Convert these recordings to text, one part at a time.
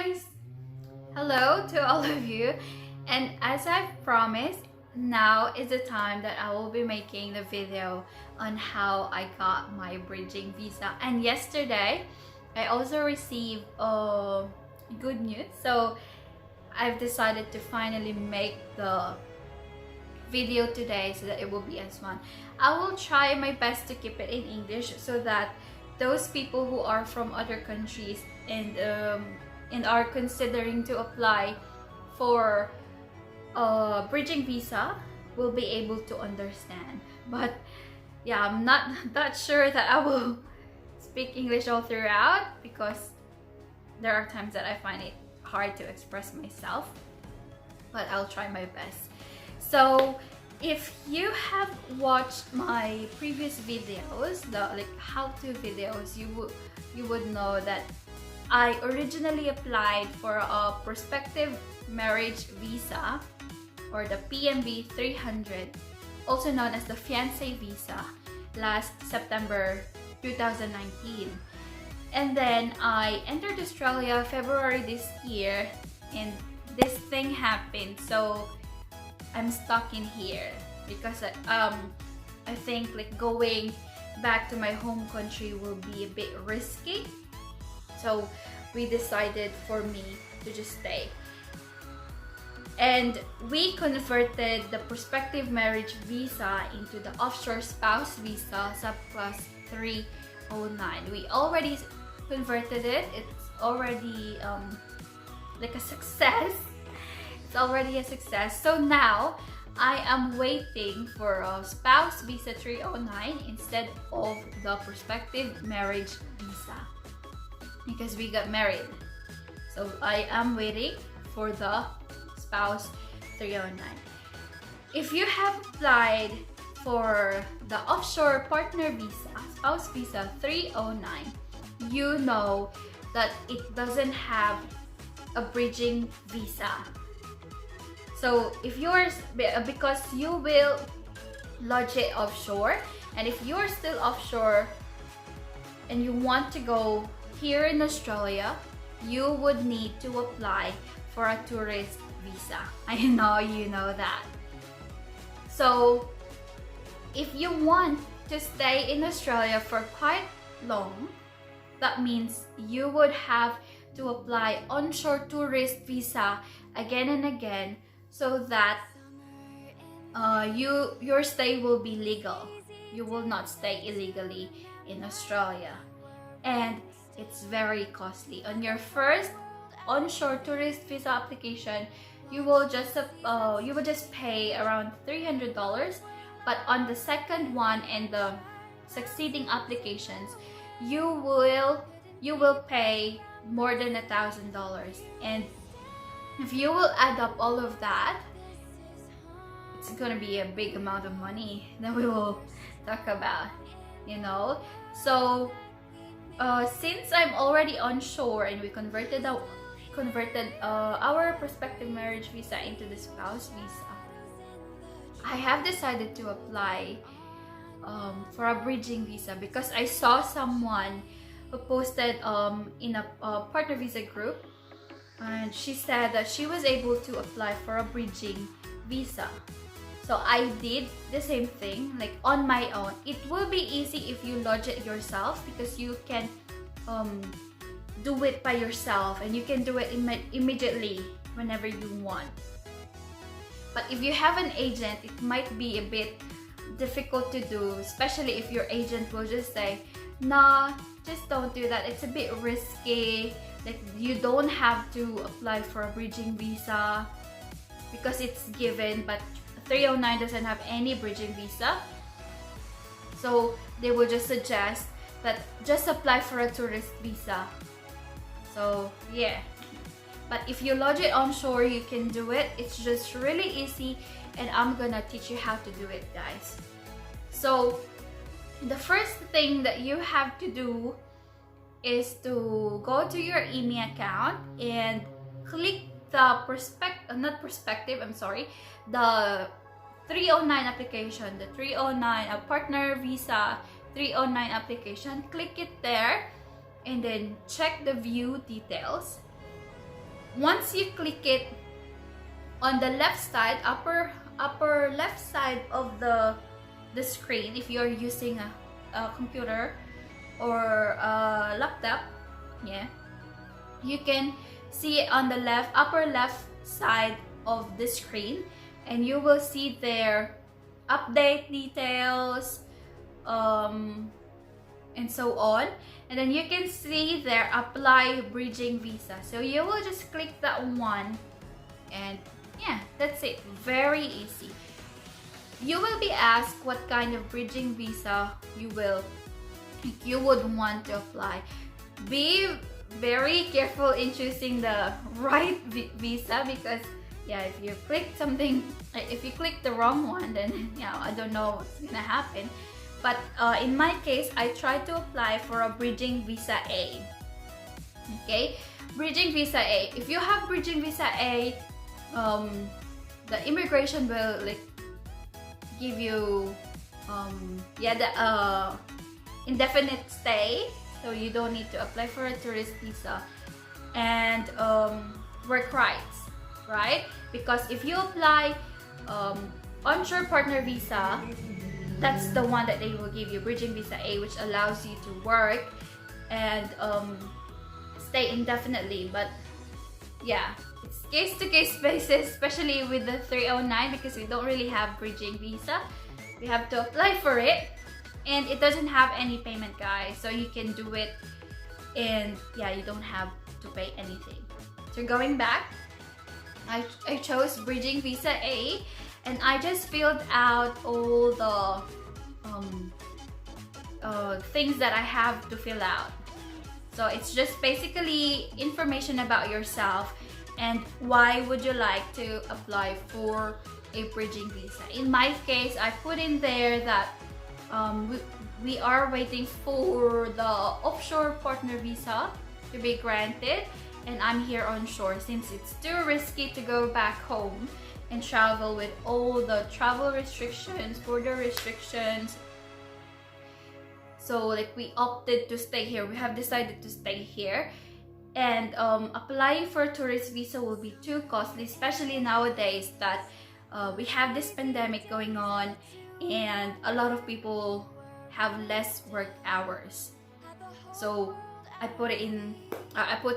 guys! Hello to all of you, and as I've promised, now is the time that I will be making the video on how I got my bridging visa. And yesterday I also received good news, so I've decided to finally make the video today so that it will be as one. I will try my best to keep it in English so that those people who are from other countries and are considering to apply for a bridging visa will be able to understand. But yeah, I'm not that sure that I will speak English all throughout because there are times that I find it hard to express myself, but I'll try my best. So if you have watched my previous videos, the how-to videos, you would know that I originally applied for a prospective marriage visa, or the PMV 300, also known as the fiancé visa, last September 2019. And then I entered Australia February this year, and this thing happened, so I'm stuck in here because I think going back to my home country will be a bit risky. So we decided for me to just stay. And we converted the prospective marriage visa into the offshore spouse visa, Subclass 309. We already converted it. It's already a success. It's already a success. So now I am waiting for a spouse visa 309 instead of the prospective marriage visa, because we got married. So I am waiting for the spouse 309. If you have applied for the offshore partner visa, spouse visa 309, you know that it doesn't have a bridging visa. So if yours, because you will lodge it offshore, and if you're still offshore and you want to go here in Australia, you would need to apply for a tourist visa. I know you know that. So if you want to stay in Australia for quite long, that means you would have to apply onshore tourist visa again and again, so that your stay will be legal. You will not stay illegally in Australia, and it's very costly. On your first onshore tourist visa application, you will just pay around $300, but on the second one and the succeeding applications, you will pay more than $1,000. And if you will add up all of that, it's gonna be a big amount of money that we will talk about, you know. So since I'm already onshore and we converted our prospective marriage visa into the spouse visa, I have decided to apply for a bridging visa because I saw someone who posted in a partner visa group, and she said that she was able to apply for a bridging visa. So I did the same thing, on my own. It will be easy if you lodge it yourself because you can do it by yourself, and you can do it immediately whenever you want. But if you have an agent, it might be a bit difficult to do, especially if your agent will just say, nah, just don't do that, it's a bit risky, you don't have to apply for a bridging visa because it's given, but 309 doesn't have any bridging visa. So they will just suggest that just apply for a tourist visa. So yeah, but if you lodge it onshore, you can do it. It's just really easy, and I'm gonna teach you how to do it, guys. So the first thing that you have to do is to go to your email account and click the the 309 application, the 309 a partner visa 309 application. Click it there and then check the view details. once you click it on the left side, upper left side of the screen, if you're using a computer or a laptop, yeah, you can see it on the upper left side of the screen, and you will see there update details, and so on. And then you can see there apply bridging visa, so you will just click that one, and yeah, that's it. Very easy. You will be asked what kind of bridging visa you would want to apply. Be very careful in choosing the right visa, because yeah, if you click the wrong one, then I don't know what's gonna happen. But in my case, I tried to apply for a bridging visa A. Okay, bridging visa A. If you have bridging visa A, the immigration will give you the indefinite stay, so you don't need to apply for a tourist visa, and work rights, right? Because if you apply onshore partner visa, that's the one that they will give you, bridging visa A, which allows you to work and stay indefinitely. But yeah, it's case-to-case basis, especially with the 309, because we don't really have bridging visa. We have to apply for it, and it doesn't have any payment, guys, so you can do it, and yeah, you don't have to pay anything. So going back, I chose bridging visa A, and I just filled out all the things that I have to fill out. So it's just basically information about yourself and why would you like to apply for a bridging visa. In my case, I put in there that we are waiting for the offshore partner visa to be granted, and I'm here onshore since it's too risky to go back home and travel with all the travel restrictions, border restrictions. So we opted to stay here. We have decided to stay here, and applying for a tourist visa will be too costly, especially nowadays that we have this pandemic going on and a lot of people have less work hours. So I put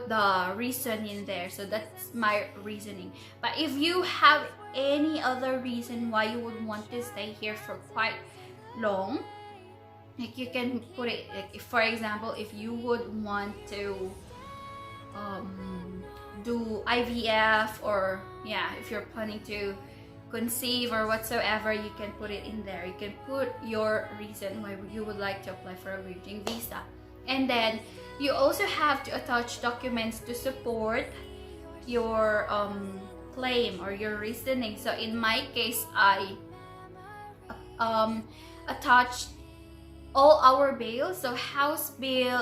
the reason in there, so that's my reasoning. But if you have any other reason why you would want to stay here for quite long, you can put it, if, for example, if you would want to do IVF, or if you're planning to conceive or whatsoever, you can put it in there. You can put your reason why you would like to apply for a bridging visa. And then you also have to attach documents to support your claim or your reasoning. So in my case, I attached all our bills, so house bill,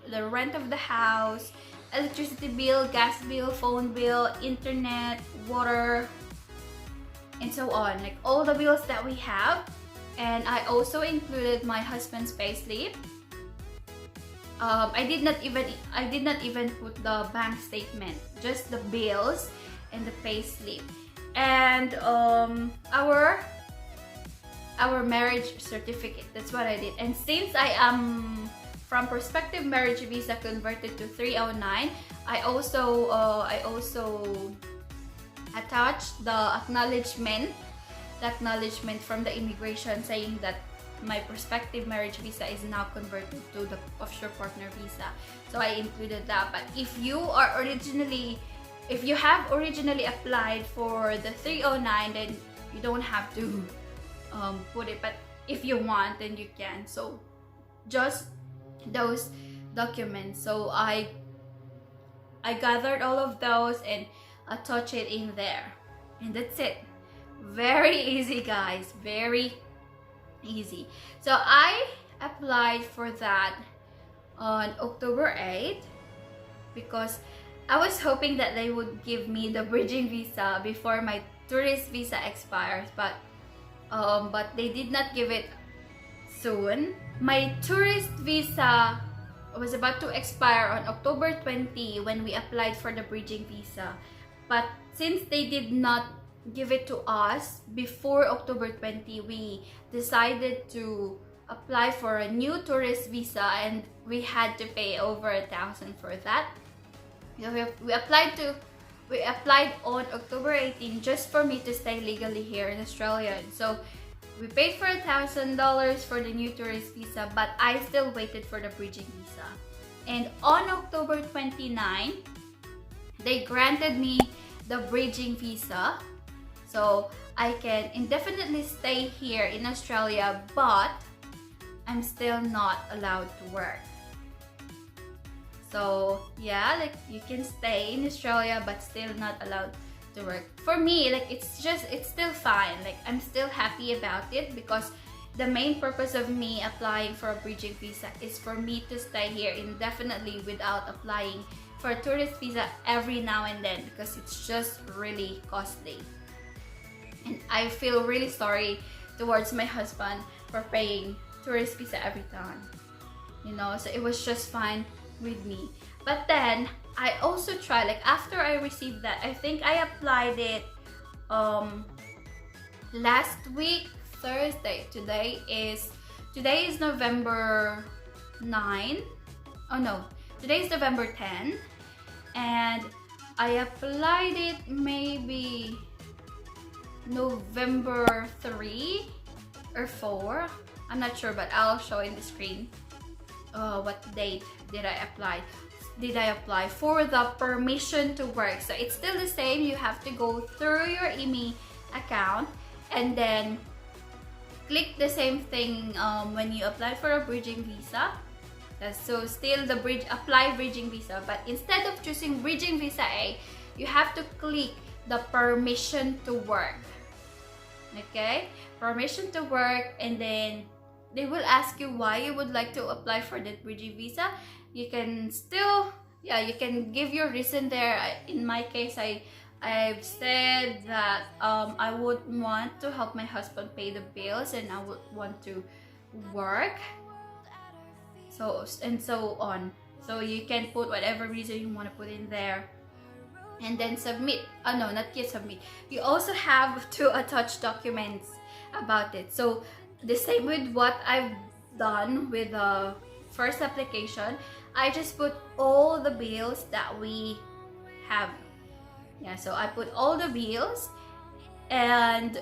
the rent of the house, electricity bill, gas bill, phone bill, internet, water, and so on, all the bills that we have. And I also included my husband's payslip. I did not even put the bank statement, just the bills and the payslip, and our marriage certificate. That's what I did. And since I am from prospective marriage visa converted to 309, I also attached the acknowledgement from the immigration saying that my prospective marriage visa is now converted to the offshore partner visa. So I included that. But if you have originally applied for the 309, then you don't have to put it. But if you want, then you can. So just those documents. So I gathered all of those and attach it in there, and that's it. Very easy, guys, very easy. So I applied for that on October 8th because I was hoping that they would give me the bridging visa before my tourist visa expires, but they did not give it soon. My tourist visa was about to expire on October 20 when we applied for the bridging visa. But since they did not give it to us before October 20, we decided to apply for a new tourist visa, and we had to pay over 1,000 for that. We applied on October 18 just for me to stay legally here in Australia. So we paid for $1,000 for the new tourist visa, but I still waited for the bridging visa. And on October 29, they granted me the bridging visa, so I can indefinitely stay here in Australia, but I'm still not allowed to work. So yeah, like you can stay in Australia but still not allowed to work. For me, like it's still fine. Like I'm still happy about it, because the main purpose of me applying for a bridging visa is for me to stay here indefinitely without applying for a tourist visa every now and then, because it's just really costly. And I feel really sorry towards my husband for paying tourist visa every time, you know. So it was just fine with me. But then I also tried, like after I received that, I think I applied it last week Thursday. Today is November 9. Oh no, today is November 10, and I applied it maybe November 3 or 4. I'm not sure, but I'll show in the screen what date did I apply for the permission to work. So it's still the same. You have to go through your IMI account and then click the same thing when you apply for a bridging visa. So still the apply bridging visa, but instead of choosing bridging visa A, you have to click the permission to work. Okay, permission to work, and then they will ask you why you would like to apply for that bridging visa. You can still, you can give your reason there. In my case, I've said that I would want to help my husband pay the bills, and I would want to work, and so on. So you can put whatever reason you want to put in there, and then submit. Oh no, not yet submit. You also have to attach documents about it. So the same with what I've done with the first application, I just put all the bills that we have. Yeah, so I put all the bills, and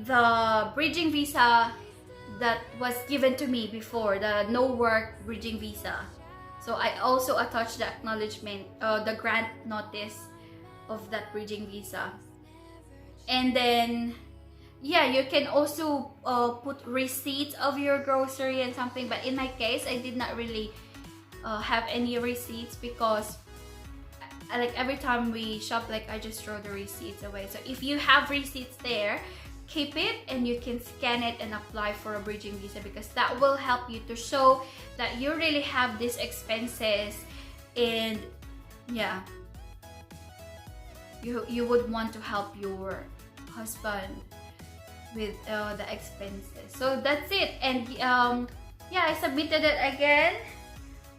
the bridging visa that was given to me before, the no work bridging visa. So I also attached the acknowledgement, the grant notice of that bridging visa. And then you can also put receipts of your grocery and something, but in my case I did not really have any receipts, because like every time we shop, like I just throw the receipts away. So if you have receipts there, keep it, and you can scan it and apply for a bridging visa, because that will help you to show that you really have these expenses, and you would want to help your husband with the expenses. So that's it. And I submitted it again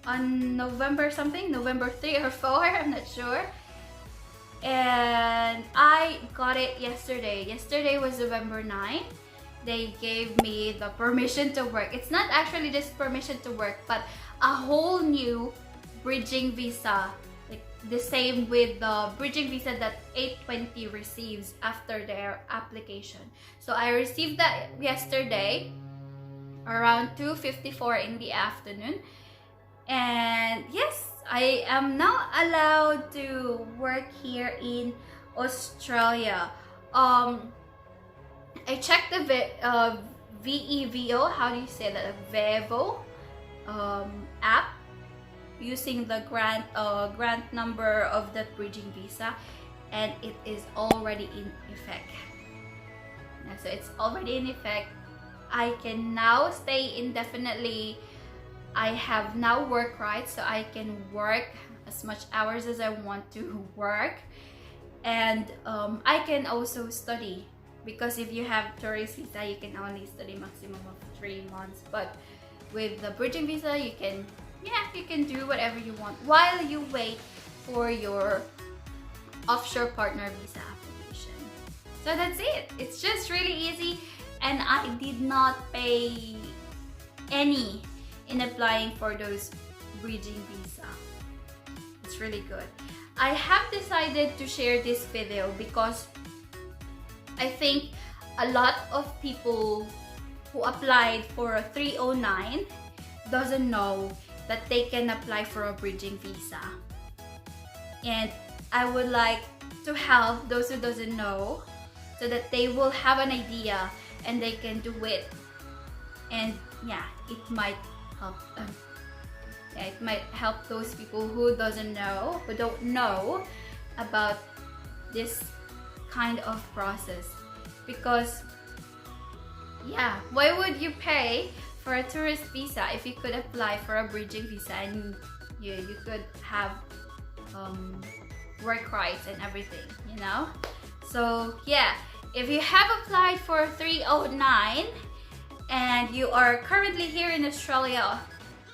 on November 3 or 4, I'm not sure. And I got it yesterday. Yesterday was November 9. They gave me the permission to work. It's not actually just permission to work, but a whole new bridging visa. Like the same with the bridging visa that 820 receives after their application. So I received that yesterday around 2:54 in the afternoon. And yes, I am now allowed to work here in Australia. I checked the VEVO, how do you say that? VEVO app, using the grant number of that bridging visa, and it is already in effect. So it's already in effect. I can now stay indefinitely. I have now work rights, so I can work as much hours as I want to work, and I can also study, because if you have tourist visa, you can only study maximum of 3 months. But with the bridging visa, you can do whatever you want while you wait for your offshore partner visa application. So that's it. It's just really easy, and I did not pay any in applying for those bridging visa. It's really good. I have decided to share this video because I think a lot of people who applied for a 309 doesn't know that they can apply for a bridging visa. And I would like to help those who doesn't know so that they will have an idea and they can do it. And yeah, it might help them. Yeah, it might help those people who don't know about this kind of process. Because yeah, why would you pay for a tourist visa if you could apply for a bridging visa and you could have work rights and everything, you know? So yeah, if you have applied for 309 and you are currently here in Australia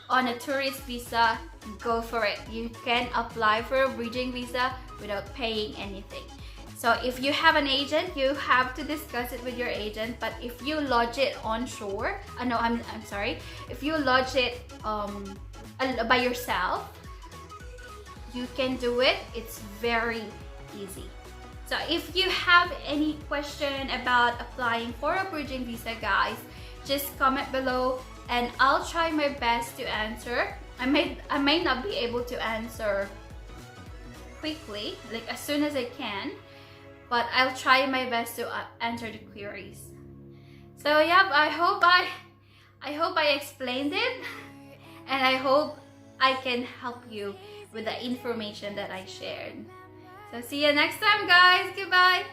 on a tourist visa, go for it. You can apply for a bridging visa without paying anything. So if you have an agent, you have to discuss it with your agent. But if you lodge it onshore, I'm sorry, if you lodge it by yourself, you can do it. It's very easy. So if you have any question about applying for a bridging visa, guys, just comment below and I'll try my best to answer. I may not be able to answer quickly, like as soon as I can, but I'll try my best to answer the queries. So yeah, I hope I explained it, and I hope I can help you with the information that I shared. So see you next time, guys. Goodbye.